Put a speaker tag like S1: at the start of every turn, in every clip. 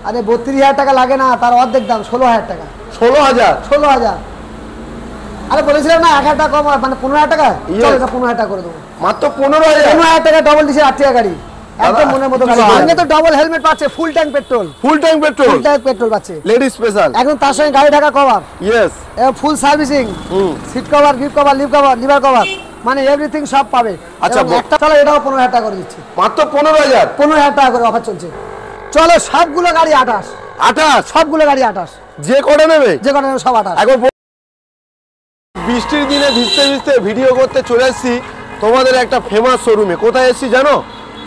S1: আরে 32,000 টাকা লাগে না, তার অর্ধেক দাম 16,000 টাকা।
S2: 16,000
S1: আরে বলেছিলাম না 1,000 টাকা কম, মানে 15,000 টাকা। চল এটা 15,000 টাকা করে দেবো।
S2: মাত্র 15,000
S1: টাকা ডবল ডিসেল 8 টাকা গাড়ি, একদম মনের মতো গাড়ি। সঙ্গে তো ডাবল হেলমেট পাচ্ছে, ফুল ট্যাঙ্ক পেট্রোল পাচ্ছে,
S2: লেডি স্পেশাল।
S1: একদম তার সঙ্গে গাড়ি ঢাকা cover,
S2: yes,
S1: full servicing, seat cover, grip cover, leave cover, lever cover, মানে এভরিথিং সব পাবে।
S2: আচ্ছা
S1: একটা চলো এটাও 15,000 টাকা করে দিচ্ছি।
S2: মাত্র 15,000
S1: টাকা করে অফার চলছে। চলো সবগুলো গাড়ি 28, সবগুলো গাড়ি 28,
S2: যে কটা নেবে
S1: সব 28।
S2: এখন বৃষ্টির দিনে ভিজতে ভিজতে ভিডিও করতে চলে এসেছি তোমাদের একটা ফেমাস শোরুমে। কোথায় এসেছি জানো?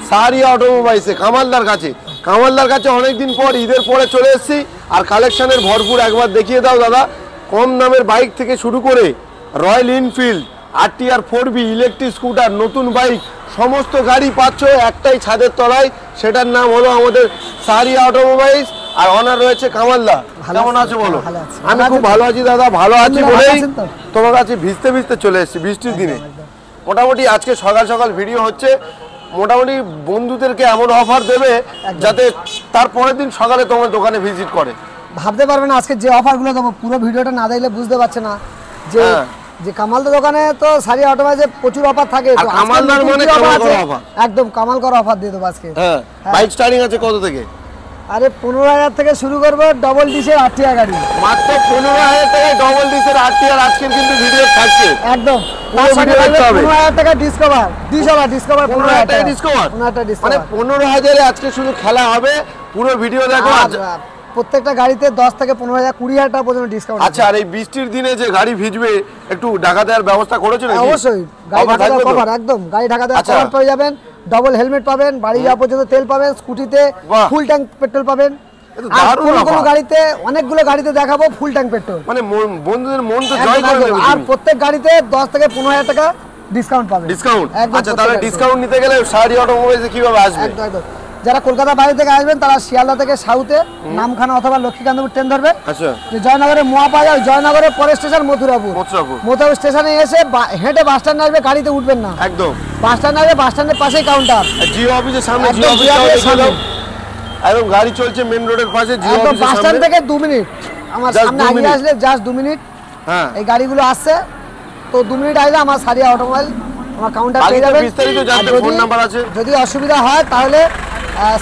S2: সাহারিয়া অটোমোবাইলসে, কামালদার কাছে অনেকদিন পর ঈদের পরে চলে এসেছি। আর কালেকশনের ভরপুর, একবার দেখিয়ে দাও দাদা। কম দামের বাইক থেকে শুরু করে royal Enfield, RTR 4B, electric scooter, নতুন বাইক, সমস্ত গাড়ি পাচ্ছ একটাই ছাদের তলায়। সেটার নাম হলো আমাদের সাহারিয়া অটোমোবাইলস। আর অনার রয়েছে কামালদা। কেমন আছো বলো? আমি খুব ভালো আছি দাদা, ভালো আছি বলেই তোমার কাছে ভিজতে ভিজতে চলে এসেছি বৃষ্টির দিনে। মোটামুটি আজকে সকাল সকাল ভিডিও হচ্ছে, মোটামুটি বন্ধুদেরকে এমন অফার দেবে যাতে তার পরের দিন সকালে তোমার দোকানে ভিজিট করে।
S1: ভাবতে পারবে না আজকে যে অফারগুলো দেবো, পুরো ভিডিওটা না দেখলে বুঝতে পারছে না যে কামালদার দোকানে তো সাহারিয়া অটোমোবাইলসে প্রচুর অফার থাকে।
S2: কামালদার মানে
S1: একদম কামাল করা অফার দিয়ে দেবো আজকে।
S2: বাইক স্টার্টিং আছে কত থেকে?
S1: আরে 15,000 থেকে শুরু করবো ডবল ডিসের 8 টাকা গাড়ি।
S2: মাত্র 15,000 টাকায় ডবল ডিসের 8 টাকা আজকের কিন্তু ভিডিও থাকছে।
S1: একদম 15,000 টাকা ডিসকভার, 15,000 টাকা ডিসকভার,
S2: মানে 15,000 এ আজকে শুধু খেলা হবে। পুরো ভিডিও দেখো।
S1: প্রত্যেকটা গাড়িতে 10 থেকে 15,000, 20,000 টাকা পর্যন্ত ডিসকাউন্ট।
S2: আচ্ছা, আর এই বৃষ্টির দিনে যে গাড়ি ভিজবে একটু ঢাকা দেওয়ার ব্যবস্থা করেছো নাকি?
S1: অবশ্যই, গাড়ি ঢাকা দেওয়ার কভার, একদম গাড়ি ঢাকা দেওয়ার কভার পেয়ে যাবেন, ডবল হেলমেট পাবেন, বাড়ি যাওয়া পর্যন্ত তেল পাবেন, স্কুটিতে ফুল ট্যাঙ্ক পেট্রোল পাবেন। আর কোন গাড়িতে, অনেকগুলো গাড়িতে দেখাবো ফুল ট্যাঙ্ক পেট্রোল,
S2: মানে বন্ধুদের মন তো জয় করে নেবে।
S1: আর প্রত্যেক গাড়িতে 10 থেকে 15,000 টাকা ডিসকাউন্ট পাবেন।
S2: ডিসকাউন্ট? আচ্ছা, তাহলে ডিসকাউন্ট নিতে গেলে সাহারিয়া অটোমোবাইলসে কিভাবে আসবে?
S1: একদম যারা কলকাতা বাইরে থেকে আসবেন তারা শিয়ালদা থেকে সাউথে নামখানা অথবা লক্ষ্মীকান্তপুর ট্রেন ধরবে।
S2: আচ্ছা,
S1: জয়নগরে মোয়া পাওয়া যায়, জয়নগরের পরের স্টেশন মথুরাপুর স্টেশনে এসে হেঁটে বাস স্ট্যান্ড আসবে, গাড়িতে উঠবেন না, একদম বাস স্ট্যান্ড আসবে, বাস স্ট্যান্ডের পাশেই কাউন্টার,
S2: জিও অফিসের সামনে। জিও অফিসের সামনে একদম গাড়ি চলছে মেন রোডের পাশে, জিও অফিসের সামনে।
S1: বাস স্ট্যান্ড থেকে 2 মিনিট, আমার সামনে আগে আসলে জাস্ট 2 মিনিট। হ্যাঁ, এই গাড়িগুলো আসছে তো 2 মিনিট আসলে আমার সাহারিয়া অটোমোবাইল, আমার কাউন্টার পেয়ে যাবেন।
S2: বিস্তারিত জানতে ফোন নাম্বার আছে,
S1: যদি অসুবিধা হয় তাহলে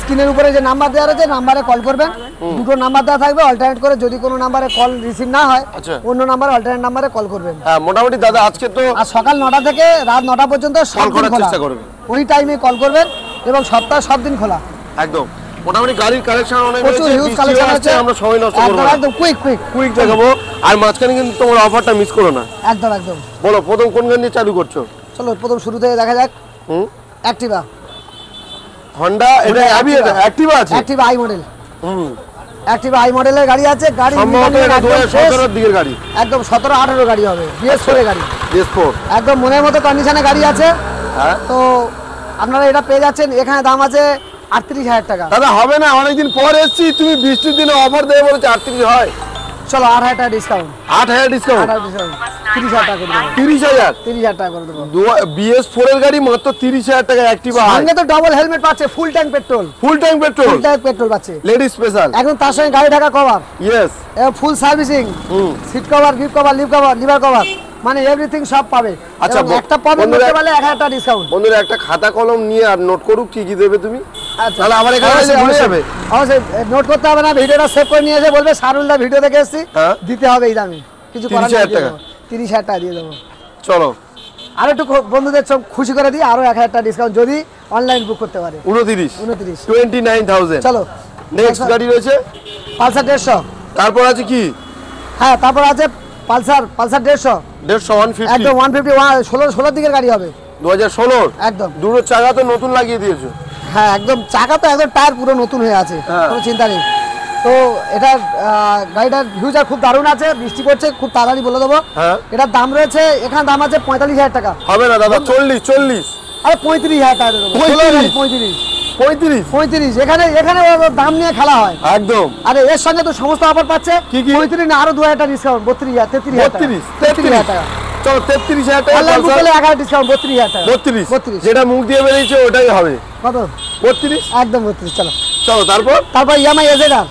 S1: স্ক্রিনের উপরে যে নাম্বার দেওয়া আছে নাম্বারে কল করবেন। দুটো নাম্বার দেওয়া থাকবে, অল্টারনেট করে যদি কোনো নাম্বারে কল রিসিভ না হয় অন্য নাম্বারে, অল্টারনেট নাম্বারে কল করবেন।
S2: হ্যাঁ, মোটামুটি দাদা আজকে তো
S1: সকাল 9টা থেকে রাত 9টা পর্যন্ত
S2: কল করার চেষ্টা করবেন,
S1: ওই টাইমে কল করবেন এবং সপ্তাহে সব দিন খোলা।
S2: একদম মোটামুটি গাড়ির কালেকশন অনেক
S1: প্রচুর হিউজ কালেকশন আছে,
S2: আমরা সময় নষ্ট করব না,
S1: একদম কুইক
S2: দেখাবো। আর মাঝখানে কিন্তু তোমার অফারটা মিস করো না।
S1: একদম
S2: বলো প্রথম কোন গাড়ি দিয়ে চালু করছো?
S1: চলো প্রথম শুরু থেকে দেখা যাক। অ্যাক্টিভা,
S2: হন্ডা, এটা অ্যাক্টিভা আছে,
S1: Activa I model. Activa I মডেলের গাড়ি আছে, গাড়ি
S2: সম্ভবত 2017 এর দিকের গাড়ি,
S1: একদম 17-18 গাড়ি হবে, BS4 এর গাড়ি,
S2: BS4
S1: একদম মনের মতো কন্ডিশনে গাড়ি আছে। হ্যাঁ, তো আপনারা এটা পেয়ে যাচ্ছেন, এখানে দাম আছে 38,000 টাকা।
S2: দাদা হবে না, অনেকদিন পর এসেছি, তুমি বৃষ্টির দিনে অফার দেবে বলেছো 38 হয়।
S1: চলো 8,000 টাকা ডিসকাউন্ট,
S2: 8,000 ডিসকাউন্ট,
S1: 30,000 টাকা করে দেবো।
S2: 30,000
S1: টাকা করে দেবো।
S2: BS4 এর গাড়ি মাত্র 30,000 টাকা অ্যাক্টিভা,
S1: সঙ্গে তো ডাবল হেলমেট পাচ্ছে, ফুল ট্যাঙ্ক পেট্রোল পাচ্ছে,
S2: লেডি স্পেশাল,
S1: একদম তার সঙ্গে গাড়ি ঢাকা cover,
S2: yes,
S1: full servicing, seat cover, grip cover, leave cover, lever cover, মানে এভরিথিং সব পাবে।
S2: আচ্ছা,
S1: একটা পাবেন বলতে পারলে 1,000 টাকা ডিসকাউন্ট।
S2: বন্ধুরা একটা খাতা কলম নিয়ে আর নোট করুক কি কি দেবে তুমি, তাহলে আমার এখানে এসে ভুলে যাবে।
S1: অবশ্যই নোট করতে হবে না, ভিডিওটা সেভ করে নিয়ে এসে বলবে সারুলদা ভিডিও দেখে এসেছি, দিতে হবে এই দামে, কিছু করার নেই, 30,000 টাকা দিয়ে দেবো।
S2: চলো
S1: আর একটু বন্ধুদের সব খুশি করে দিই, আরো 1,000 টাকা ডিসকাউন্ট যদি অনলাইন বুক করতে পারে।
S2: 29,000।
S1: চলো
S2: নেক্সট গাড়ি রয়েছে
S1: পালসার 150।
S2: তারপর আছে কি?
S1: হ্যাঁ, তারপর আছে পালসার 150,
S2: 150
S1: একদম 150, 16 দিকের গাড়ি হবে,
S2: 2016
S1: একদম।
S2: দুটো চাকা তো নতুন লাগিয়ে দিয়েছো?
S1: হ্যাঁ, একদম চাকা তো একদম টায়ার পুরো নতুন হয়ে আছে, কোনো চিন্তা নেই। তো এটা গাড়িটার ফিউচার খুব দারুণ আছে, বৃষ্টি পড়ছে, খুব তাড়াতাড়ি বলে দেবো। এটার দাম রয়েছে, এখানে দাম আছে 45,000 টাকা।
S2: হবে না দাদা, 40।
S1: আরে 35,000 টাকা দেবো। 35 এখানে দাম নিয়ে খেলা হয় একদম। আরে এর সঙ্গে তো সমস্ত অফার পাচ্ছে, 35 না আরো 2,000 টাকা ডিসকাউন্ট, 32,000, 33,000 টাকা।
S2: চলো 33,000 টাকা,
S1: 11 ডিসকাউন্ট, 32,000 টাকা।
S2: 32 যেটা মুখ দিয়ে বেরিয়েছে ওটাই হবে।
S1: কত?
S2: 32,
S1: একদম 32। চলো
S2: তারপর
S1: ইয়ামাহা এজেডার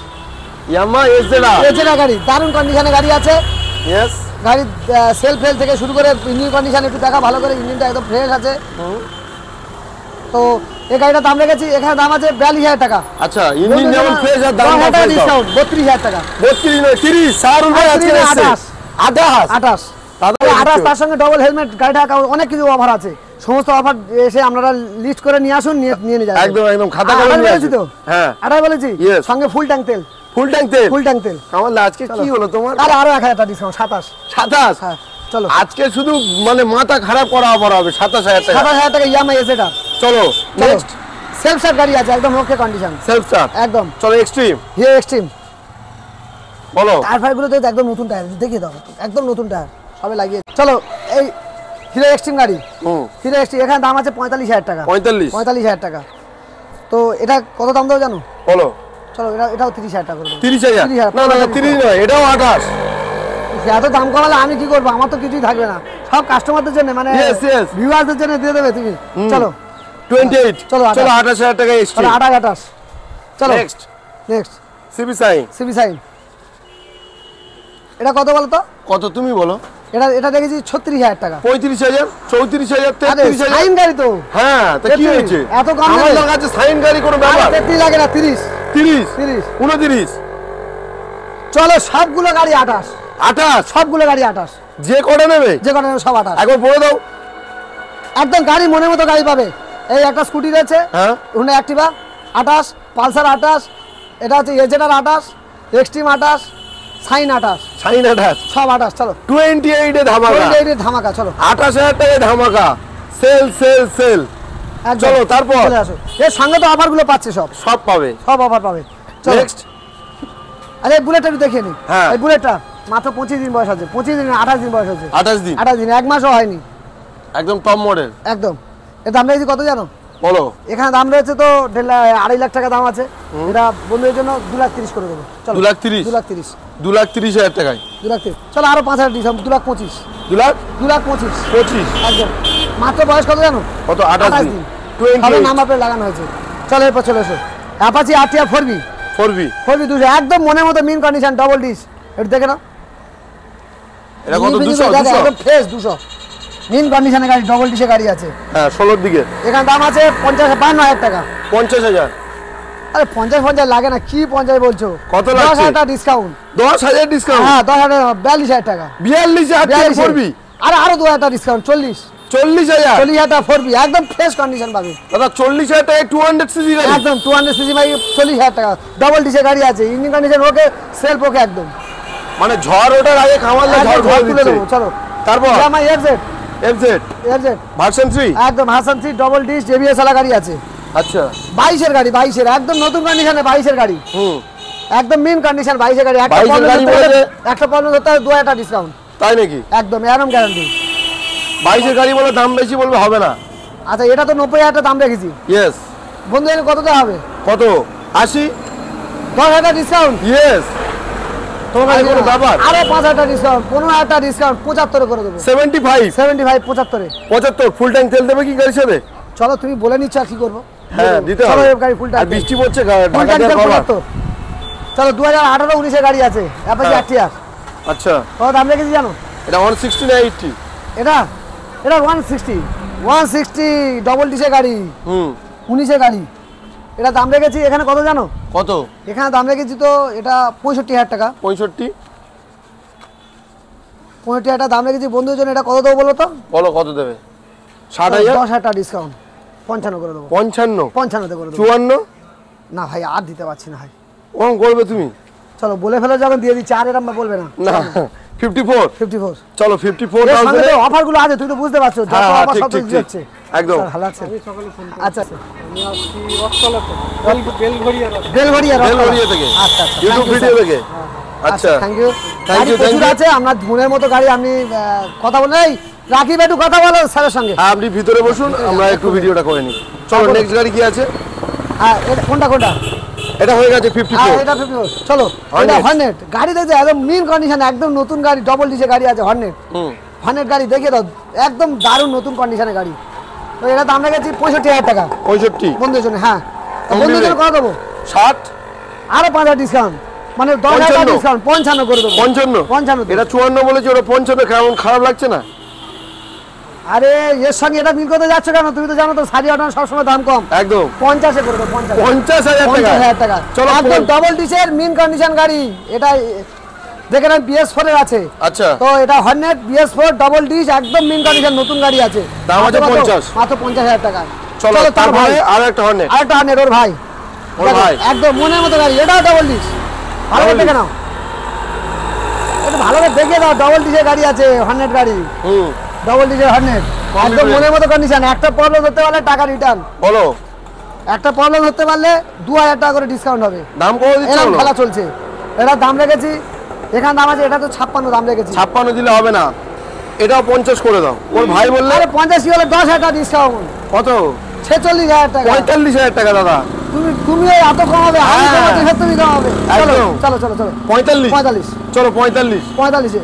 S2: ইয়ামাহা এসজেডআর
S1: এজেডআর গাড়ি, দারুণ কন্ডিশনে গাড়ি আছে।
S2: ইয়েস।
S1: গাড়ির সেলফ ফেল থেকে শুরু করে ইঞ্জিন কন্ডিশন একটু দেখা ভালো করে, ইঞ্জিনটা একদম ফ্রেশ আছে। তো এই গাড়িটার দাম রেখেছি, এখানে দাম আছে 42,000 টাকা।
S2: আচ্ছা, ইঞ্জিন যেমন ফ্রেশ আর দাম
S1: ডিসকাউন্ট 32,000 টাকা।
S2: 32 নয় 30, শাহরুল ভাই আজকে এসেছে
S1: 28 তার সঙ্গে ডবল হেলমেট, গাড়িটা অনেক কিছু অফার আছে। সমস্ত অফার এসে আপনারা লিস্ট করে নিয়ে আসুন, নিয়ে যাবেন।
S2: একদম একদম খাতা করে নিয়ে
S1: বলেছি তো,
S2: হ্যাঁ
S1: 28 বলেছি, সঙ্গে ফুল ট্যাঙ্ক তেল।
S2: ফুল ট্যাঙ্ক তেল। কামাল দা আজকে কি হলো তোমার?
S1: আরো 1000 টাকা ডিসকাউন্ট, 27। হ্যাঁ চলো,
S2: আজকে শুধু মানে মাথা খারাপ করা অফার হবে। 27,000 টাকা,
S1: 27,000 টাকা ইয়ামাহা এজেডআর।
S2: চলো নেক্সট।
S1: সেলফ স্টার্ট গাড়ি আছে, একদম ওকে কন্ডিশন,
S2: সেলফ স্টার্ট
S1: একদম।
S2: চলো এক্সট্রিম।
S1: হিরো এক্সট্রিম
S2: বলো।
S1: টায়ার ফায়ারগুলো তো একদম নতুন টায়ার, দেখিয়ে দাও, একদম নতুন টায়ার সবে লাগিয়ে। চলো এই হিরো এক্সট্রিম গাড়ি, হিরো এক্সট্রিম, এখানে দাম আছে 45,000 টাকা। 45,000 টাকা। তো এটা কত দাম দাও জানো?
S2: বলো।
S1: চলো এটাও 30,000 টাকা করে দেবো।
S2: 30,000? না না 30 নয়, এটাও 28।
S1: এত দাম কমালে আমি কি করবো? আমার তো কিছুই থাকবে না, সব কাস্টমারদের জন্য, মানে ভিউয়ারদের জন্য দিয়ে দেবে তুমি। চলো
S2: 28।
S1: চলো
S2: 28,000 টাকা এক্সট্রিম।
S1: 28। চলো
S2: নেক্সট
S1: সিবি
S2: সিবি
S1: সাইন। এটা কত বলো তো?
S2: কত তুমি বলো?
S1: এটা দেখেছি 36,000 টাকা।
S2: 35,000, 34,000, 33,000।
S1: সাইন গাড়ি তো।
S2: হ্যাঁ তা কি হয়েছে?
S1: এত কম
S2: আমাদের কাছে সাইন গাড়ি কোনো ব্যাপার?
S1: 33 লাগে না, 30,
S2: 29।
S1: চলো সবগুলো গাড়ি 28, সবগুলো গাড়ি 28।
S2: যে কটা নেবে
S1: সব 28।
S2: একবার বলে দাও।
S1: একদম গাড়ি মনের মতো গাড়ি পাবে। এই একটা স্কুটি রয়েছে,
S2: হ্যাঁ,
S1: হুন্ডা অ্যাক্টিভা 28, পালসার 28, এটা হচ্ছে এজেডআর 28, এক্সট্রিম 28, সাইন 28, সব 28। চলো
S2: 28 এ ধামাকা,
S1: 28 এর ধামাকা। চলো
S2: 28,000 টাকায় ধামাকা, সেল। চলো তারপর
S1: চলে আসো, এর সঙ্গে তো অফারগুলো পাচ্ছে,
S2: সব পাবে,
S1: সব অফার পাবে।
S2: নেক্সট।
S1: আরে বুলেটটা একটু দেখিয়ে নি।
S2: হ্যাঁ,
S1: এই বুলেটটা মাত্র 25 দিন বয়স আছে, 25 দিন 28 দিন বয়স আছে,
S2: 28
S1: দিন, এক মাসও হয়নি,
S2: একদম টপ মডেল।
S1: একদম। এর দাম রয়েছে কত জানো?
S2: বলো।
S1: এখানে দাম রয়েছে তো 2.5 লাখ টাকা দাম আছে। এটা বন্ধুদের জন্য 2,30,000 করে দেবো। চলো
S2: 2,30,000, 2,30,000 টাকায়
S1: 2,30,000। চলো আরো 5,000 ডিসকাউন্ট, 2,25,000,
S2: 2,25,000
S1: একদম। মাত্র বয়স কত জানো?
S2: কত? 28 দিন।
S1: সবে নাম্বার প্লেট লাগানো হয়েছে। চলো এরপর চলে এসো, অ্যাপাচি আরটিআর 4B 200, একদম মনের মতো মিন কন্ডিশন, ডবল ডিস। এটা দেখে নাও,
S2: এটা কত? 200
S1: একদম ফ্রেশ 200 মিন কন্ডিশনের গাড়ি, ডবল ডিসের গাড়ি আছে।
S2: হ্যাঁ 16 দিকে।
S1: এখানে দাম আছে 52,000 টাকা।
S2: 50,000?
S1: আরে 50 লাগে না, কি 50 বলছো?
S2: কত লাগছে?
S1: 10,000 টাকা ডিসকাউন্ট।
S2: 10,000 ডিসকাউন্ট?
S1: হ্যাঁ 10,000, 42,000 টাকা।
S2: 42,000 টাকা 4B?
S1: আরো 2,000 টাকা ডিসকাউন্ট, 40,000 টাকা 4B, একদম ফ্রেশ কন্ডিশন পাবে
S2: দাদা। 40,000 টাকায় 200 সিসি গাড়ি,
S1: একদম 200 সিসি ভাই, 40,000 টাকা। ডবল ডিসের গাড়ি আছে, ইঞ্জিন কন্ডিশন ওকে, সেলফ ওকে, একদম।
S2: মানে ঝড় ওঠার আগে কামালদা ঝড় তুলে দেবো।
S1: চলো
S2: তারপর
S1: আমার এফজেড
S2: ভার্সন 3,
S1: একদম ভার্সন 3 ডবল ডিস জেবিএস ওয়ালা গাড়ি আছে।
S2: আচ্ছা
S1: 22 গাড়ি, 22 একদম নতুন কন্ডিশনে, 22 গাড়ি, একদম মিন কন্ডিশন, 22 গাড়ি। একটা
S2: 22 গাড়ি বলে
S1: একটা 15 ধরতে 2,000 টাকা ডিসকাউন্ট।
S2: তাই নাকি?
S1: একদম এরকম গ্যারান্টি।
S2: 22 গাড়ি বলে দাম বেশি বলবে হবে না।
S1: আচ্ছা এটা তো 90,000 টাকা দাম রেখেছি।
S2: ইয়েস।
S1: বন্ধু এর কত দেওয়া হবে?
S2: কত? 80?
S1: 10,000 টাকা ডিসকাউন্ট।
S2: ইয়েস। তোমার কাছে কোনো ব্যাপার?
S1: আরে 5,000 টাকা ডিসকাউন্ট, 15,000 টাকা ডিসকাউন্ট, 75 করে দেবো।
S2: 75?
S1: 75
S2: ফুল ট্যাঙ্ক তেল দেবে কি গাড়ির সাথে?
S1: চলো তুমি বলে নিচ্ছ আর কি করবো।
S2: হ্যাঁ দিতে হবে।
S1: চলো গাড়ি ফুল ট্যাঙ্ক,
S2: আর বৃষ্টি পড়ছে,
S1: ফুল
S2: ঢাকা দিয়ে কভার।
S1: চলো 2018-19 এর গাড়ি আছে, অ্যাপাচি আরটিআর।
S2: আচ্ছা
S1: কত দাম রেখেছি জানো?
S2: এটা 160 না 80?
S1: এটা 160 ডবল ডিসের গাড়ি, 19 এর গাড়ি। এটা দাম রেখেছি এখানে কত জানো?
S2: কত?
S1: এখানে দাম রেখেছি তো এটা 65,000 টাকা। 65,000 টাকা দাম রেখেছি বন্ধুদের জন্য। এটা কত দেবো বলো তো?
S2: বলো কত দেবে? 60,000?
S1: 10,000 টাকা ডিসকাউন্ট, 55 করে দেবো। 55 করে দেবো।
S2: 54?
S1: না ভাই আর দিতে পারছি না ভাই।
S2: কম করবে তুমি?
S1: চলো বলে ফেলো, যখন দিয়ে দিচ্ছি আর এরকম বলবে না।
S2: না 54? চলো
S1: 54,000 অফার গুলো আছে, তুই তো বুঝতে পারছো, যত অফার সব কিছু হচ্ছে
S2: একদম।
S1: ভালো আছে। আচ্ছা
S2: বেলঘরিয়া থেকে,
S1: আচ্ছা
S2: ইউটিউব ভিডিও থেকে। আচ্ছা
S1: থ্যাংক ইউ। প্রচুর আছে, আমরা ধুনের মতো গাড়ি। আপনি কথা বলে রাকিব একটু কথা বলো স্যারের সঙ্গে।
S2: আপনি ভিতরে বসুন, আমরা একটু ভিডিওটা করে নিই। চলো নেক্সট গাড়ি কি আছে?
S1: হ্যাঁ এটা কোনটা?
S2: এটা হয়ে গেছে 54।
S1: এটা 54। চলো এটা হর্নেট গাড়ি দেখো, একদম মিন কন্ডিশন, একদম নতুন গাড়ি, ডবল ডিসের গাড়ি আছে হর্নেট। হর্নেট গাড়ি দেখিয়ে দাও, একদম দারুণ নতুন কন্ডিশনের গাড়ি। তো এটা দাম রেখেছি 65,000 টাকা।
S2: 65
S1: বন্ধুদের জন্য। হ্যাঁ বন্ধুদের জন্য কত দেবো?
S2: 60?
S1: আরো 5,000 ডিসকাউন্ট, মানে 10,000 টাকা ডিসকাউন্ট 55 করে দেবো
S2: 55 এটা 54 বলেছি ওটা 55 কেমন খারাপ লাগছে না
S1: আরে এর সঙ্গে এটা মিল করতে যাচ্ছ কেন তুমি তো জানো তো সারি অটো সবসময় দাম কম
S2: একদম
S1: 50 এ করে দেবো
S2: 50,000
S1: টাকা
S2: চলো
S1: একদম ডাবল ডিসের মিন কন্ডিশন গাড়ি এটা দেখে না BS4 এর আছে
S2: আচ্ছা
S1: তো এটা হর্নেট BS4 ডাবল ডিস একদম মিন কন্ডিশন নতুন গাড়ি আছে
S2: দাম আছে 50
S1: মাত্র 50,000 টাকা
S2: চলো তারপরে আরেকটা হর্নেট
S1: ওর ভাই একদম মনের মতো গাড়ি এটাও ডাবল ডিস ভালো করে দেখে নাও এটা ভালো করে দেখে দাও ডাবল ডিসের গাড়ি আছে হর্নেট গাড়ি ডাবল ডিসের হর্নেট একদম মনের মতো কন্ডিশন একটা প্রবলেম ধরতে পারলে টাকা রিটার্ন
S2: বলো
S1: একটা প্রবলেম ধরতে পারলে 2000 টাকা করে ডিসকাউন্ট হবে
S2: দাম কত দিচ্ছ
S1: এরকম খেলা চলছে এটা দাম রেখেছি এখানে দাম আছে এটা তো 56 দাম রেখেছি
S2: 56 দিলে হবে না এটাও 50 করে দাও ওর ভাই বললে
S1: আরে 50 কি হলো 10,000 টাকা ডিসকাউন্ট
S2: কত
S1: 46,000 টাকা
S2: 45,000 টাকা দাদা
S1: তুমি এত কম হবে আমি তোমাকে তুমি কম হবে চলো
S2: 45 চলো 45
S1: এ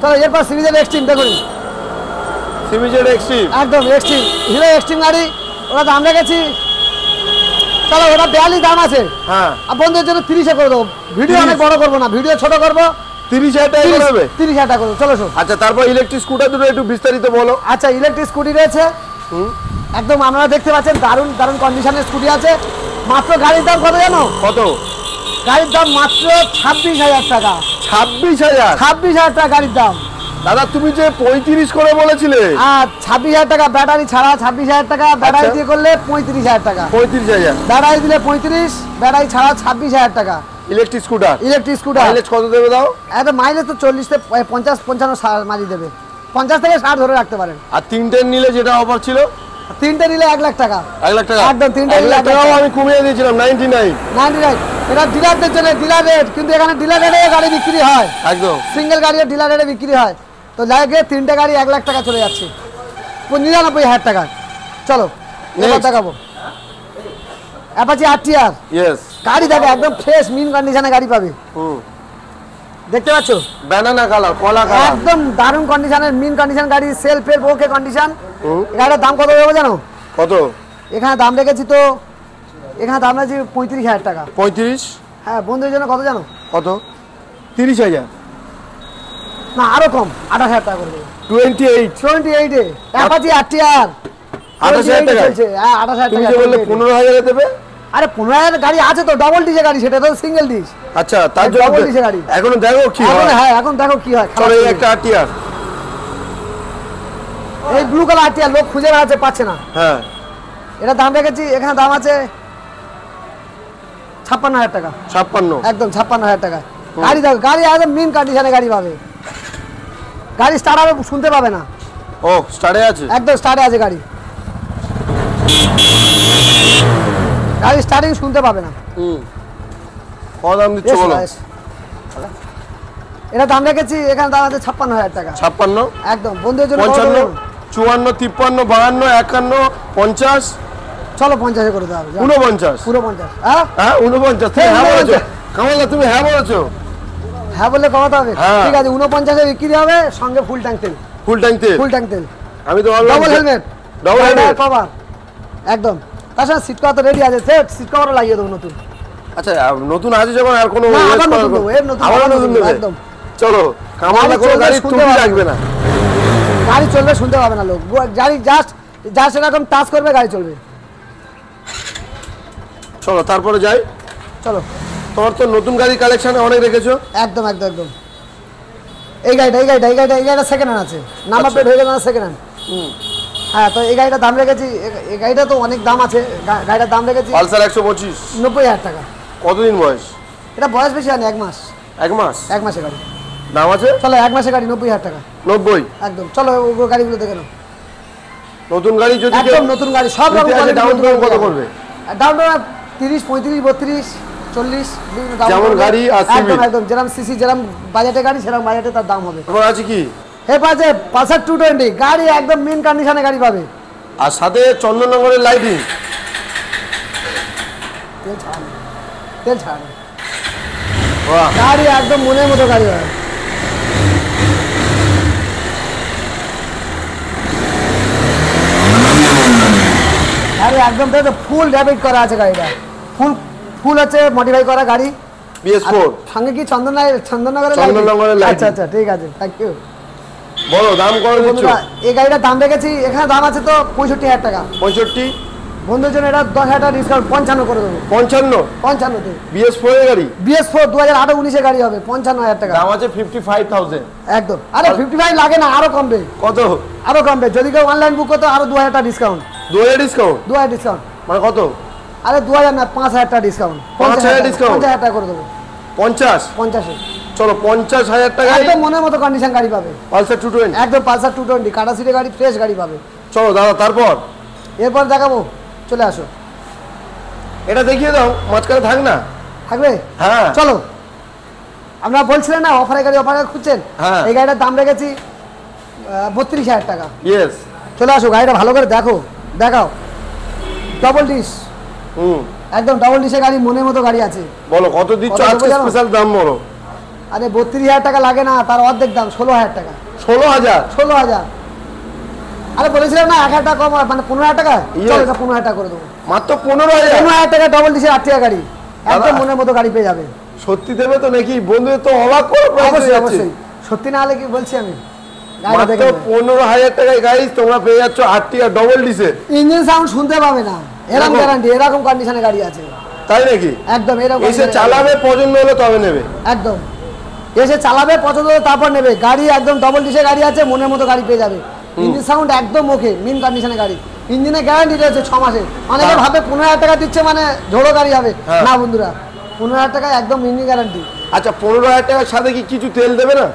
S1: চলো এরপর সিরিজের এক্সট্রিম দেখুন
S2: সিরিজের এক্সট্রিম
S1: একদম এক্সট্রিম হিরো এক্সট্রিম গাড়ি ওরা দাম রেখেছি চলো ওটা 42 দাম আছে
S2: হ্যাঁ
S1: আর বন্ধুদের জন্য 30 এ করে দেবো ভিডিও অনেক বড় করবো না ভিডিও ছোট করবো
S2: 30,000 টাকা করে হবে
S1: 30,000 টাকা করে চলো
S2: আচ্ছা তারপর ইলেকট্রিক স্কুটার দুটো একটু বিস্তারিত বলো
S1: আচ্ছা ইলেকট্রিক স্কুটি রয়েছে একদম আপনারা দেখতে পাচ্ছেন দারুণ দারুণ কন্ডিশনের স্কুটি আছে মাত্র গাড়ির দাম কত জানো
S2: কত
S1: গাড়ির দাম মাত্র 26,000 টাকা
S2: 26,000
S1: টাকা গাড়ির দাম
S2: দাদা তুমি যে 35 করে বলেছিলে
S1: আর 26,000 টাকা ব্যাটারি ছাড়া 26,000 টাকা ব্যাটারি দিয়ে করলে 35,000 টাকা
S2: 35,000
S1: ব্যাটারি দিলে 35 ব্যাটারি ছাড়া 26,000 টাকা
S2: ইলেকট্রিক স্কুটার মাইলেজ কত দেবে দাও
S1: এত মাইলেজ তো 40 থেকে 50 55 মাইলেজ দেবে 50 থেকে 60 ধরে রাখতে পারেন
S2: আর তিনটে নিলে যেটা অফার ছিল
S1: তিনটে নিলে 1 লাখ টাকা
S2: 1 লাখ টাকা
S1: একদম তিনটে
S2: 1 লাখ টাকাও আমি কমিয়ে দিয়েছিলাম 99
S1: এটা ডিলারদের জন্য ডিলার রেট কিন্তু এখানে ডিলার রেটে গাড়ি বিক্রি হয়
S2: একদম
S1: সিঙ্গেল গাড়ি ডিলার রেটে বিক্রি হয় তো লাগে তিনটে গাড়ি 1 লাখ টাকা চলে যাচ্ছে 99,000 টাকা চলো এবার দেখাবো অ্যাপাচি RTR
S2: ইয়েস
S1: গাড়ি দেখো একদম ফ্রেশ মিন কন্ডিশনে গাড়ি পাবে দেখতে পাচ্ছো
S2: ব্যানানা কালার কলা কালার
S1: একদম দারুণ কন্ডিশনের মিন কন্ডিশন গাড়ি সেলফের ওকে কন্ডিশন গাড়ির দাম কত হবে জানো
S2: কত
S1: এখানে দাম রেখেছি তো এখানে দাম রেখেছি 35,000 টাকা
S2: 35
S1: হ্যাঁ বন্ধুদের জন্য কত জানো
S2: কত 30,000
S1: না আরো কম 28,000 টাকা করে দেবো 28 এ অ্যাপাচি RTR
S2: 28,000 টাকা
S1: চলছে হ্যাঁ 28,000
S2: তুমি
S1: টাকা
S2: যে বললে 15,000 এ দেবে
S1: আরে 15,000 গাড়ি আছে তো ডাবল ডিজে গাড়ি সেটা তো সিঙ্গেল ডিজ
S2: আচ্ছা তার জন্য
S1: ডাবল ডিজে গাড়ি
S2: এখন দেখো কি হয়
S1: হ্যাঁ এখন দেখো কি হয়
S2: চলো এই একটা RTR
S1: এই ব্লু কালার RTR লোক খুঁজে বেড়াচ্ছে পাচ্ছে না
S2: হ্যাঁ
S1: এটা দাম রেখেছি এখানে দাম আছে 56,000 টাকা
S2: 56
S1: একদম 56,000 টাকা গাড়ি দেখো গাড়ি একদম মিন কন্ডিশনে গাড়ি পাবে গাড়ি স্টার্ট হবে শুনতে পাবে না
S2: ও স্টার্টে আছে
S1: একদম স্টার্টে আছে গাড়ি গাড়ি স্টার্টিং শুনতে পাবে না
S2: কত দাম দিচ্ছ বলো
S1: এটা দাম রেখেছি এখানে দাম আছে 56,000 টাকা
S2: 56
S1: একদম বন্ধুদের জন্য
S2: 55 54 53 52 51 50
S1: চলো 50 এ করে দাও
S2: 49
S1: পুরো 50 হ্যাঁ
S2: হ্যাঁ 49 তুমি হ্যাঁ বলেছো কামালদা তুমি হ্যাঁ বলেছো
S1: হ্যাঁ বললে কমাতে হবে
S2: হ্যাঁ।
S1: ঠিক আছে 49 এ বিক্রি হবে সঙ্গে ফুল ট্যাঙ্ক তেল
S2: ফুল ট্যাঙ্ক তেল আমি তো বললাম
S1: ডাবল হেলমেট কভার একদম তার সাথে সিট কভার তো রেডি আছে সেট সিট কভারও লাগিয়ে দেবো নতুন
S2: আচ্ছা নতুন আছে যখন আর কোনো
S1: না, আবার নতুন দেবো, এর নতুন,
S2: আবার
S1: আবার
S2: নতুন
S1: নতুন,
S2: দেবে
S1: একদম।
S2: চলো কামালদা কোনো
S1: চললে
S2: গাড়ি
S1: শুনতে
S2: তুমি
S1: পাবে
S2: রাখবে না
S1: গাড়ি চলবে শুনতে পাবে না লোক গাড়ি জাস্ট এরকম টাচ করবে গাড়ি চলবে
S2: চলো তারপরে যাই
S1: চলো
S2: তোমার তো নতুন গাড়ি কালেকশন অনেক রেখেছো
S1: একদম এই গাড়িটা সেকেন্ড হ্যান্ড আছে নাম্বার প্লেট হয়ে গেছে না সেকেন্ড হ্যান্ড হ্যাঁ তো এই গাড়িটা দাম রেখেছি এই গাড়িটা তো অনেক দাম আছে গাড়িটার দাম রেখেছি
S2: পালসার 125
S1: 90,000 টাকা
S2: কতদিন বয়স
S1: এটা বয়স বেশি হয়নি 1 মাস
S2: 1
S1: মাসের গাড়ি
S2: দাম আছে
S1: চলো 1 মাসের গাড়ি 90,000 টাকা
S2: 90
S1: একদম চলো ওগুলো গাড়িগুলো দেখে নাও
S2: নতুন গাড়ি যদি
S1: একদম নতুন গাড়ি সব রকম
S2: ডাউন পেমেন্ট কত করবে
S1: ডাউন পেমেন্ট 30 35 32 40 বিভিন্ন দাম
S2: যেমন গাড়ি আর সিভিল
S1: একদম যেরকম সিসি যেরকম বাজেটে গাড়ি সেরকম বাজেটে তার দাম হবে
S2: তোমার আছে কি
S1: হে পাশে পালসার 220 গাড়ি একদম মেন কন্ডিশনে গাড়ি পাবে
S2: আর সাথে চন্দননগরের লাইটিং
S1: তেল ছাড়া
S2: বাহ
S1: গাড়ি একদম মনের মতো গাড়ি হয় গাড়ি একদম ফুল ডেবিট করা আছে গাড়িটা ফুল আছে মডিফাই করা গাড়ি
S2: BS4
S1: সঙ্গে কি চন্দননগরের
S2: লাইট।
S1: আচ্ছা আচ্ছা ঠিক আছে, থ্যাংক ইউ।
S2: বলো দাম কত দিচ্ছ?
S1: বন্ধুরা এই গাড়িটার দাম রেখেছি, এখানে দাম আছে তো 65,000 টাকা।
S2: 65
S1: বন্ধুর জন্য এটা 10,000 টাকা ডিসকাউন্ট, 55 করে দেবো।
S2: 55
S1: তে
S2: BS4 এর গাড়ি,
S1: BS4 2018-19 এর গাড়ি হবে, 55,000 টাকা
S2: দাম আছে 55,000।
S1: একদম। আরে 55 লাগে না, আরো কমবে,
S2: কত?
S1: আরো কমবে। যদি কেউ অনলাইন বুক করতো আরো 2,000 টাকা ডিসকাউন্ট।
S2: 2000 ডিসকাউন্ট
S1: 2,000 ডিসকাউন্ট
S2: মানে কত?
S1: আরে 2,000 না, 5,000 টাকা ডিসকাউন্ট।
S2: 5,000 ডিসকাউন্ট?
S1: 50,000 টাকা করে দেবো।
S2: 50
S1: 50-এ
S2: চলো 50,000 টাকা
S1: একদম মনের মতো কন্ডিশন গাড়ি পাবে।
S2: পালসার 220
S1: একদম পালসার 220 কাটা সিটের গাড়ি, ফ্রেশ গাড়ি পাবে।
S2: চলো দাদা তারপর
S1: এরপর দেখাবো, চলে আসো।
S2: এটা দেখিয়ে দাও, মাঝখানে থাক না।
S1: থাকবে?
S2: হ্যাঁ
S1: চলো। আমরা বলছিলেন না অফারের গাড়ি, অফারে খুঁজছেন।
S2: হ্যাঁ।
S1: এই গাড়িটার দাম রেখেছি 32,000 টাকা।
S2: ইয়েস
S1: চলে আসো, গাড়িটা ভালো করে দেখো, দেখাও। ডবল ডিশ, একদম ডবল ডিশের গাড়ি, মনের মতো গাড়ি আছে।
S2: বলো কত দিচ্ছ
S1: কত
S2: আজকে?
S1: দেবো জানো?
S2: স্পেশাল দাম বলো।
S1: আরে 32,000 টাকা লাগে না, তার অর্ধেক দাম 16,000 টাকা।
S2: 16,000
S1: 16,000। আরে বলেছিলাম না 1,000 টাকা কম, মানে 15,000 টাকা।
S2: Yes.
S1: চলো এটা 15,000 টাকা করে দেবো।
S2: মাত্র 15,000?
S1: 15,000 টাকা ডবল ডিশের 8 টাকা গাড়ি, একদম মনের মতো গাড়ি পেয়ে যাবে।
S2: সত্যি দেবে তো নাকি? বন্ধুদের তো অবাক করে price
S1: অবশ্যই
S2: হয়ে যাচ্ছে।
S1: অবশ্যই, সত্যি না হলে কি বলছি আমি। গাড়িটা
S2: মাত্র
S1: দেখে নেবে।
S2: 15,000 টাকায় গাড়ি তোমরা পেয়ে যাচ্ছ 8 টিয়ার ডবল ডিসে।
S1: ইঞ্জিন সাউন্ড শুনতে পাবে না, এরকম
S2: এরকম?
S1: গ্যারান্টি, এরকম কন্ডিশনে গাড়ি আছে।
S2: তাই নাকি?
S1: একদম এরকম
S2: এসে
S1: condition এ
S2: চালাবে, পছন্দ হলে তবে নেবে।
S1: গাড়ি। একদম এসে চালাবে, পছন্দ হলে তারপর নেবে। গাড়ি একদম ডবল ডিশের গাড়ি আছে, মনের মতো গাড়ি পেয়ে যাবে। ইঞ্জিন সাউন্ড একদম ওকে, মিন কন্ডিশনে গাড়ি। ইঞ্জিনে গ্যারান্টি রয়েছে 6 মাসের। অনেকে
S2: হ্যাঁ।
S1: ভাবে 15,000 টাকা দিচ্ছে মানে ঝোড়ো গাড়ি হবে।
S2: হ্যাঁ।
S1: না বন্ধুরা, 15,000 টাকা একদম ইঞ্জিন গ্যারান্টি।
S2: আচ্ছা 15,000 টাকার সাথে কি কিছু তেল দেবে না?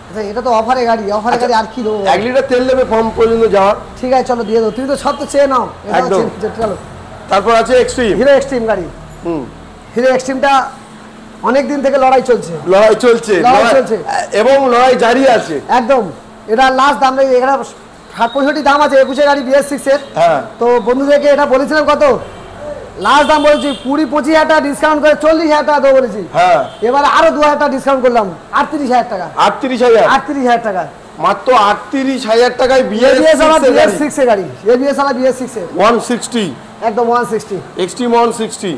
S1: আচ্ছা এটা তো অফারে গাড়ি, অফারে গাড়ি আর কি দেবো?
S2: 1 লিটার তেল দেবে ফার্ম পর্যন্ত যাওয়ার।
S1: ঠিক আছে চলো দিয়ে দেবো, তুমি তো সব তো চেয়ে নাও। এটাও
S2: একদম।
S1: চেয়ে- চলো।
S2: তারপর আছে এক্সট্রিম।
S1: হিরো এক্সট্রিম গাড়ি।
S2: হুম
S1: হিরো এক্সট্রিমটা অনেক দিন থেকে লড়াই চলছে।
S2: লড়াই চলছে,
S1: লড়াই চলছে।
S2: এবং লড়াই জারি আছে।
S1: একদম এটা লাস্ট দাম রেখে, এখানে 65 দাম আছে 21 গাড়ি BS6 এর।
S2: হ্যাঁ
S1: তো বন্ধুদেরকে এটা বলেছিলাম কত, লাস্ট দাম বলেছি 20-25,000 টাকা ডিসকাউন্ট করে 40,000 টাকা দেবো বলেছি।
S2: হ্যাঁ
S1: এবারে আরো 2,000 টাকা ডিসকাউন্ট করলাম, 38,000 টাকা।
S2: 38,000
S1: 38,000 টাকা
S2: মাত্র 38,000 টাকায়
S1: ABS আমার
S2: BS6
S1: BS6 এর গাড়ি, ABS আমার BS6 এর
S2: 160
S1: একদম 160,
S2: এক্সট্রিম 160।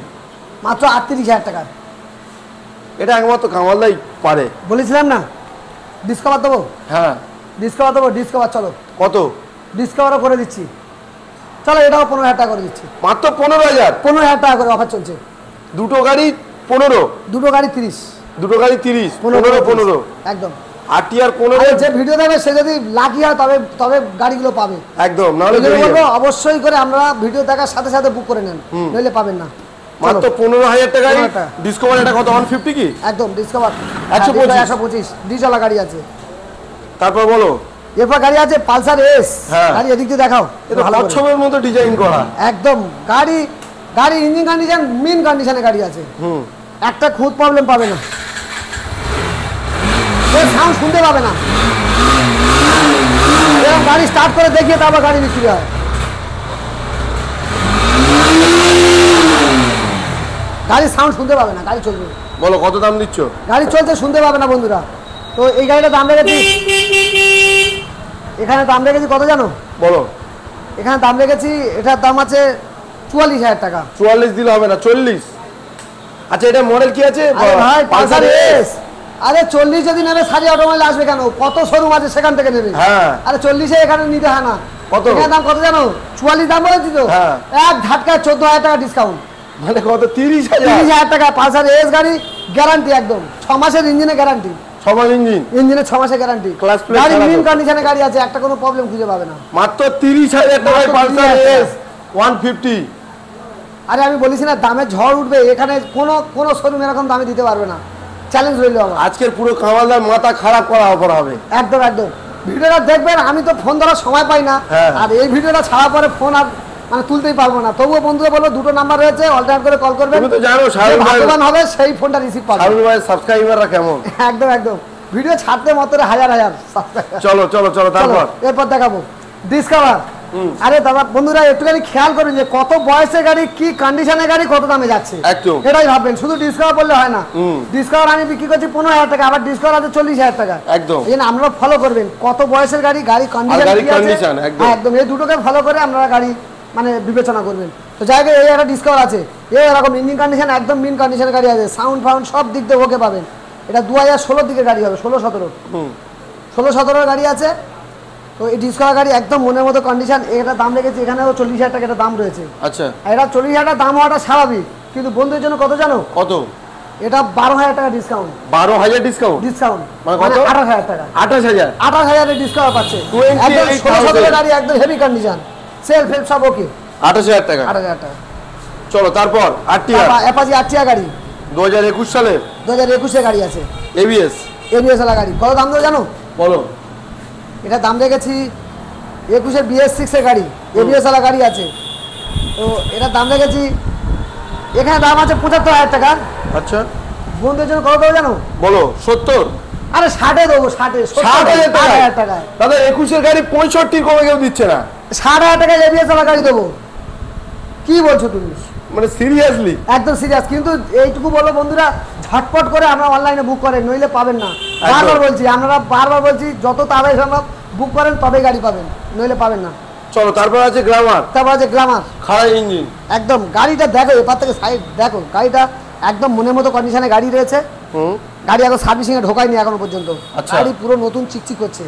S1: মাত্র 38,000 টাকা।
S2: এটা একমাত্র কামালদাই পারে।
S1: বলেছিলাম না ডিসকাউন্ট দেবো,
S2: হ্যাঁ
S1: ডিসকাউন্ট দেবো, ডিসকাউন্ট। চলো
S2: কত?
S1: ডিসকাউন্টও করে দিচ্ছি, চলো এটাও 15,000 টাকা করে দিচ্ছি।
S2: মাত্র 15,000?
S1: 15,000 টাকা করে অফার চলছে।
S2: দুটো গাড়ি 15,
S1: দুটো গাড়ি 30,
S2: দুটো গাড়ি 30, 15
S1: একদম।
S2: আর টিয়ার 15।
S1: আর যে ভিডিও দেখবে সে যদি লাকি হয় তবে তবে গাড়িগুলো পাবে।
S2: একদম, নাহলে
S1: এই জন্য
S2: বেরিয়ে
S1: বলবো
S2: যাবে।
S1: অবশ্যই করে আমরা ভিডিও দেখার সাথে সাথে বুক করে নেন, নইলে পাবেন না।
S2: মাত্র 15,000 টাকায়
S1: 15,000 টাকা।
S2: ডিসকভার। এটা কত? 150 কি?
S1: একদম ডিসকভার
S2: 125
S1: 125 ডিজেল গাড়ি আছে।
S2: তারপর বলো।
S1: এরপর গাড়ি আছে পালসার এস।
S2: হ্যাঁ।
S1: গাড়ি এদিক দিয়ে দেখাও
S2: এটা
S1: ভালো করে।
S2: কচ্ছপের মতো ডিজাইন করা।
S1: একদম গাড়ি গাড়ি ইঞ্জিন কন্ডিশন মিন কন্ডিশনে গাড়ি আছে,
S2: হুম
S1: একটা খুদ প্রবলেম পাবে না, সাউন্ড শুনতে পাবে না। এরকম গাড়ি স্টার্ট করে দেখিয়ে তারপর গাড়ি বিক্রি হয়। গাড়ির সাউন্ড শুনতে পাবে না, গাড়ি চলবে।
S2: বলো কত দাম দিচ্ছ?
S1: গাড়ি চলছে শুনতে পাবে না বন্ধুরা। তো এই গাড়িটা দাম রেখেছি, এখানে দাম রেখেছি কত জানো?
S2: বলো।
S1: এখানে দাম রেখেছি, এটার দাম আছে 44,000 টাকা।
S2: 44 দিলে হবে না, 40। আচ্ছা এটা মডেল কি আছে?
S1: আরে ভাই পালসার
S2: এস।
S1: এস। আরে 40 যদি নেবে সারি অটোমোবাইল আসবে কেন? কত শোরুম আছে সেখান থেকে নেবে।
S2: হ্যাঁ
S1: আরে 40-এ এখানে নিতে হয় না।
S2: কত?
S1: এখানে দাম কত জানো? 44 দাম বলেছি তো।
S2: হ্যাঁ।
S1: এক ঝাটকায় 14,000 টাকা ডিসকাউন্ট।
S2: মানে কত? 30,000?
S1: 30,000 টাকা পালসার এস গাড়ি, গ্যারান্টি একদম 6 মাসের ইঞ্জিনে গ্যারান্টি।
S2: সমান ইঞ্জিন,
S1: ইঞ্জিনে 6 মাসের গ্যারান্টি।
S2: Class plate
S1: গাড়ি
S2: ছাড়া তো।
S1: মিন কন্ডিশনে গাড়ি আছে, একটা কোনো প্রবলেম খুঁজে পাবে না।
S2: মাত্র 30,000 টাকায়
S1: মাত্র
S2: পালসার
S1: 30,000
S2: এস 150।
S1: আরে আমি বলেছি না দামে ঝড় উঠবে, এখানে কোনো শোরুম এরকম দামে দিতে পারবে না। চ্যালেঞ্জ রইল আমার।
S2: আজকের পুরো কামালদার মাথা খারাপ করা অফার হবে।
S1: একদম একদম ভিডিওটা দেখবেন, আমি তো ফোন ধরার সময় পাই না।
S2: হ্যাঁ।
S1: আর এই ভিডিওটা ছাড়ার পরে ফোন আর মানে তুলতেই পারবো না। তবুও বন্ধুরা বলবো দুটো নাম্বার রয়েছে, অল্টারনেট করে কল করবেন।
S2: তুমি তো জানো
S1: যে
S2: শাহরুখ ভাই,
S1: ভাগ্যবান হবে সেই ফোনটা রিসিভ পাবে।
S2: শাহরুখ ভাই সাবস্ক্রাইবাররা কেমন।
S1: একদম একদম ভিডিও ছাড়তে মাত্র হাজার subscriber।
S2: চলো চলো চলো তারপর।
S1: এরপর দেখাবো ডিসকভার। আরে দাদা বন্ধুরা একটুখানি খেয়াল করুন যে কত বয়সের গাড়ি, কি কন্ডিশনের গাড়ি, কত দামে যাচ্ছে।
S2: একদম।
S1: এটাই ভাববেন, শুধু ডিসকভার বললে হয় না। ডিসকভার আমি বিক্রি করছি 15,000 টাকা, আবার ডিসকভার আছে 40,000 টাকা।
S2: একদম।
S1: এই জন্য আপনারা ফলো করবেন কত বয়সের গাড়ি, গাড়ি কন্ডিশন
S2: গাড়ির
S1: কি আছে।
S2: condition, একদম।
S1: একদম এই দুটোকে ফলো করে আপনারা গাড়ি মানে বিবেচনা করবেন। তো জায়গায় এই একটা ডিসকাউন্ট আছে, এই এরকম ইঞ্জিন কন্ডিশন একদম মিন কন্ডিশনের গাড়ি আছে, সাউন্ড ফাউন্ড সব দিক দিয়ে ওকে পাবেন। এটা 2016 দিকের গাড়ি হবে, 16-17 গাড়ি আছে। তো এই ডিসকভার গাড়ি একদম মনের মতো কন্ডিশন। এটা দাম রেখেছি এখানেও 40,000 টাকা এটা দাম রয়েছে।
S2: আচ্ছা,
S1: এটা 40,000 টাকা দাম হওয়াটা স্বাভাবিক, কিন্তু বন্ধুদের জন্য কত জানো?
S2: কত?
S1: এটা 12,000 টাকা ডিসকাউন্ট।
S2: 12,000 ডিসকাউন্ট?
S1: ডিসকাউন্ট
S2: মানে কত?
S1: 28,000 টাকা।
S2: 28,000
S1: এর ডিসকাউন্ট পাচ্ছে।
S2: 28,000
S1: গাড়ি একদম হেভি কন্ডিশন, সেলফ হেল্প সব ওকে।
S2: 28,000 টাকা।
S1: 28,000 টাকা।
S2: চলো তারপর আরটিআর,
S1: অ্যাপাচি আরটিআর গাড়ি
S2: 2021 সালে,
S1: 2021 এর গাড়ি আছে,
S2: এবিএস
S1: ওয়ালা গাড়ি। কত দাম দেবো জানো?
S2: বলো।
S1: এটা দাম রেখেছি 21 এর BS6 এর গাড়ি, এবিএস ওয়ালা গাড়ি আছে। তো এটা দাম রেখেছি, এখানে দাম আছে 75,000 টাকা।
S2: আচ্ছা,
S1: বন্ধুদের জন্য কত দেবো জানো?
S2: বলো। 70?
S1: আরে 60 দেবো, 60,000 টাকা।
S2: দাদা 21 এর গাড়ি 65 কমে কেউ দিচ্ছে না।
S1: 60,000 টাকায় এবিএস ওয়ালা গাড়ি দেবো, কি বলছো তুমি?
S2: মানে সিরিয়াসলি?
S1: একদম সিরিয়াস। কিন্তু এইটুকু বলো বন্ধুরা, ঝটপট করে আমরা অনলাইনে বুক করেন, নইলে পাবেন না। বারবার বলছি, আমরা বারবার বলছি, যত তাড়াতাড়ি সম্ভব বুক করেন তবেই গাড়ি পাবেন, নইলে পাবেন না।
S2: চলো তারপর আছে গ্ল্যামার।
S1: তারপর আছে গ্ল্যামার,
S2: খাড়া ইঞ্জিন।
S1: একদম গাড়িটা দেখো, এপার থেকে সাইড দেখো, গাড়িটা একদম মনের মতো কন্ডিশনে গাড়ি রয়েছে। গাড়ি এখন সার্ভিসিং এ ঢোকায়নি এখনো পর্যন্ত। গাড়ি পুরো নতুন চিকচিক করছে।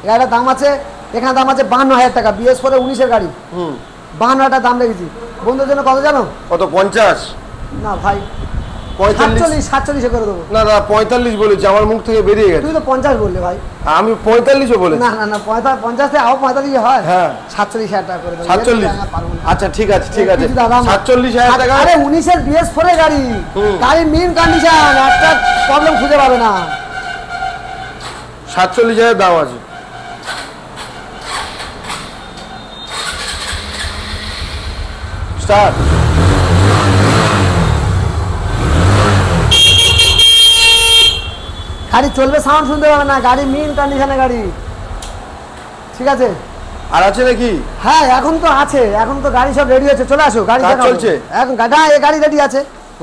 S1: গাড়িটার দাম আছে, এখানে দাম আছে 52,000 টাকা। BS4 19 এর গাড়ি, 52,000 টাকা দাম রেখেছি। বন্ধুদের জন্য কত জানো?
S2: কত? 50?
S1: না ভাই,
S2: 45?
S1: 47 করে দেবো।
S2: না দাদা 45 বলেছি, আমার মুখ থেকে বেরিয়ে গেছে।
S1: তুই তো 50 বললে ভাই।
S2: আমি 45ও বলেছি।
S1: না না না, 50 থেকে আও 45 হয়।
S2: হ্যাঁ,
S1: 47,000 টাকা করে দেবো।
S2: 47? আচ্ছা ঠিক আছে, ঠিক আছে, 47,000 টাকা।
S1: আরে 19 এর BS4 এর গাড়ি, গাড়ি মেইন কন্ডিশন, একটা প্রবলেম খুঁজে পাবে না।
S2: 47,000 দাম আছে। স্টার্ট।
S1: গাড়ি চলবে, সাউন্ড শুনতে পাবে না, গাড়ি মেইন কন্ডিশনে গাড়ি, ঠিক আছে?
S2: আর আছে নাকি?
S1: হ্যাঁ এখন তো আছে, এখন তো গাড়ি সব রেডি আছে, চলে আসো। গাড়ি
S2: চলছে
S1: এখন, এই গাড়ি রেডি আছে,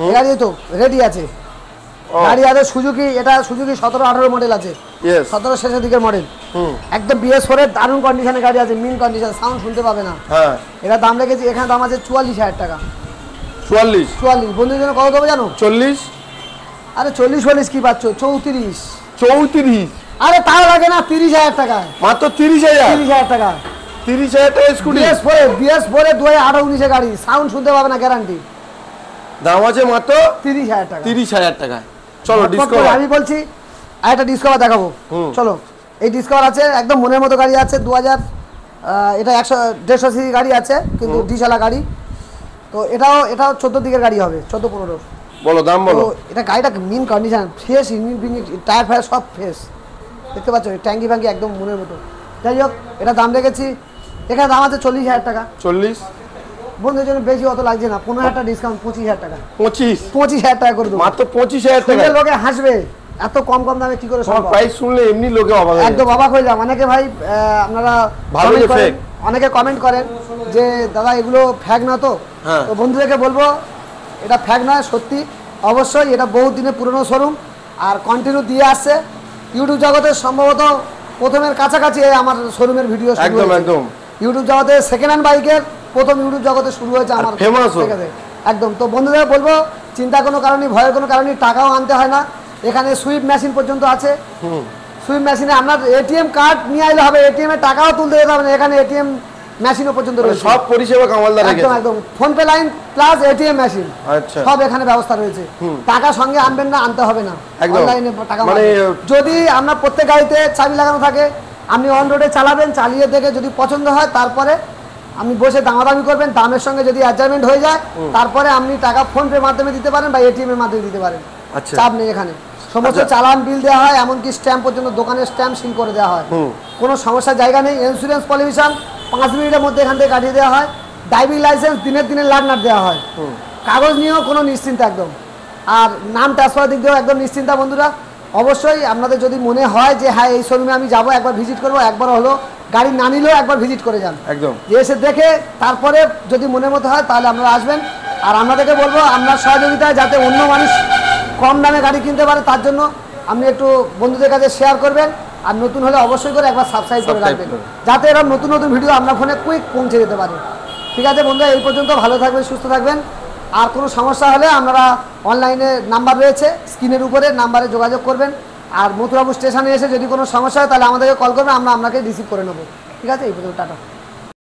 S1: এই গাড়ি তো রেডি আছে। গাড়ি আছে সুজুকি, এটা সুজুকি 17-18 মডেল আছে, 17 শেষের দিকের মডেল। একদম BS4 এর দারুণ কন্ডিশনে গাড়ি আছে, মেইন কন্ডিশন, সাউন্ড শুনতে পাবে না।
S2: হ্যাঁ,
S1: এটা দাম রেখেছি, এখানে দাম আছে 44,000 টাকা।
S2: 44?
S1: বন্ধুদের জন্য কত দেবো জানো?
S2: 40?
S1: আরে 40 কি পাচ্ছ? 34।
S2: 34?
S1: আরে তাও লাগে না, 30,000 টাকা।
S2: মাত্র 30,000?
S1: 30,000 টাকা।
S2: 30,000 টাকা স্কুটি?
S1: BS4 2018-19 এর গাড়ি, সাউন্ড শুনতে পাবে না, গ্যারান্টি।
S2: দাম আছে মাত্র
S1: 30,000 টাকা।
S2: 30,000 টাকা। চলো ডিসকভার।
S1: আমি বলছি একটা ডিসকভার দেখাবো, চলো। এই ডিসকভার আছে, একদম মনের মতো গাড়ি আছে, 2000, এটা 150 সিসি গাড়ি আছে, কিন্তু ডিজেলা গাড়ি। তো এটাও 14 দিকের গাড়ি হবে, 14-15।
S2: বলো দাম বলো।
S1: এটা গাড়িটা mint condition, fresh engine, tyre fire সব ফ্রেশ, দেখতে পাচ্ছ, ট্যাঙ্কি ফ্যাঙ্কি একদম মনের মতো। যাই হোক, এটা দাম রেখেছি, এখানে দাম আছে 40,000 টাকা।
S2: 40?
S1: বন্ধুদের জন্য বেশি অত লাগছে না, 15,000 টাকা ডিসকাউন্ট, 25,000 টাকা।
S2: 25,000
S1: টাকা করে দেবো।
S2: মাত্র 25,000 টাকা?
S1: লোকে হাসবে, এত কম দামে কি করে সম্ভব?
S2: প্রাইস শুনলে এমনি লোকে অবাক হয়ে যায়।
S1: একদম অবাক হয়ে যায়। অনেকে ভাই আপনারা অনেকে কমেন্ট করেন যে দাদা এগুলো ফ্যাক না তো? তো বন্ধুদেরকে বলবো এটা ফ্যাক নয়, সত্যি। অবশ্যই এটা বহু দিনের পুরনো শোরুম, আর কন্টিনিউ দিয়ে আসছে। ইউটিউব জগতে সম্ভবত প্রথমের কাছাকাছি আমার শোরুমের ভিডিও শুরু
S2: একদম
S1: হয়েছে।
S2: একদম
S1: ইউটিউব জগতে সেকেন্ড হ্যান্ড বাইকের প্রথম ইউটিউব জগতে শুরু হয়েছে আমার,
S2: ফেমাস
S1: একদম। তো বন্ধুদের বলবো, চিন্তা কোনো কারণে, ভয়ের কোনো কারণে, টাকাও আনতে হয় না। এখানে সুইপ মেশিন পর্যন্ত আছে। সুইপ মেশিনে আপনার এটিএম কার্ড নিয়ে আইলে হবে, এটিএম এর টাকাও তুলতে যেতে হবে না, এখানে এটিএম মেশিনও পর্যন্ত রয়েছে।
S2: সব পরিষেবা কামালদার রেখেছে।
S1: একদম একদম, phone pay line plus ATM machine,
S2: আচ্ছা,
S1: সব এখানে ব্যবস্থা রয়েছে। টাকা সঙ্গে আনবেন না, আনতে হবে না, অনলাইনে টাকা।
S2: মানে
S1: যদি আপনার প্রত্যেক গাড়িতে চাবি লাগানো থাকে, আপনি অন রোডে চালাবেন, চালিয়ে দেখে যদি পছন্দ হয়, তারপরে আপনি বসে দামাদামি করবেন, দামের সঙ্গে যদি অ্যাডজাস্টমেন্ট হয়ে যায়, তারপরে আপনি টাকা ফোন পের মাধ্যমে দিতে পারেন বা এটিএম এর মাধ্যমে দিতে পারেন। চাপ নেই এখানে, সমস্ত চালান বিল দেওয়া হয়, এমনকি স্ট্যাম্প পর্যন্ত দোকানের স্ট্যাম্প সিল করে দেওয়া হয়, কোনো সমস্যার জায়গা নেই। ইন্স্যুরেন্স পলিউশন 5 মিনিটের মধ্যে এখান থেকে কাটিয়ে দেওয়া হয়। ড্রাইভিং লাইসেন্স দিনের লার্নার দেওয়া হয়, কাগজ নিয়েও কোনো নিশ্চিন্তা একদম। আর নাম ট্রান্সফারের দিক দিয়েও একদম নিশ্চিন্তা। বন্ধুরা অবশ্যই আপনাদের যদি মনে হয় যে হ্যাঁ এই শোরুমে আমি যাবো, একবার ভিজিট করবো, একবার হলো গাড়ি না নিলেও একবার ভিজিট করে যান,
S2: একদম
S1: এসে দেখে তারপরে যদি মনের মতো হয় তাহলে আপনারা আসবেন। আর আপনাদেরকে বলবো আপনার সহযোগিতায় যাতে অন্য মানুষ কম দামে গাড়ি কিনতে পারে, তার জন্য আপনি একটু বন্ধুদের কাছে শেয়ার করবেন। আর নতুন হলে অবশ্যই করে একবার সাবস্ক্রাইব করে রাখবেন, যাতে এরকম নতুন ভিডিও আপনার ফোনে কুইক পৌঁছে যেতে পারে। ঠিক আছে বন্ধুরা, এই পর্যন্ত। ভালো থাকবেন, সুস্থ থাকবেন। আর কোনো সমস্যা হলে আপনারা অনলাইনে নাম্বার রয়েছে স্ক্রিনের উপরে, নাম্বারে যোগাযোগ করবেন। আর মথুরাপুর স্টেশনে এসে যদি কোনো সমস্যা হয় তাহলে আমাদেরকে কল করবেন, আমরা আপনাকে রিসিভ করে নেবো। ঠিক আছে, এই পর্যন্ত, টাটা।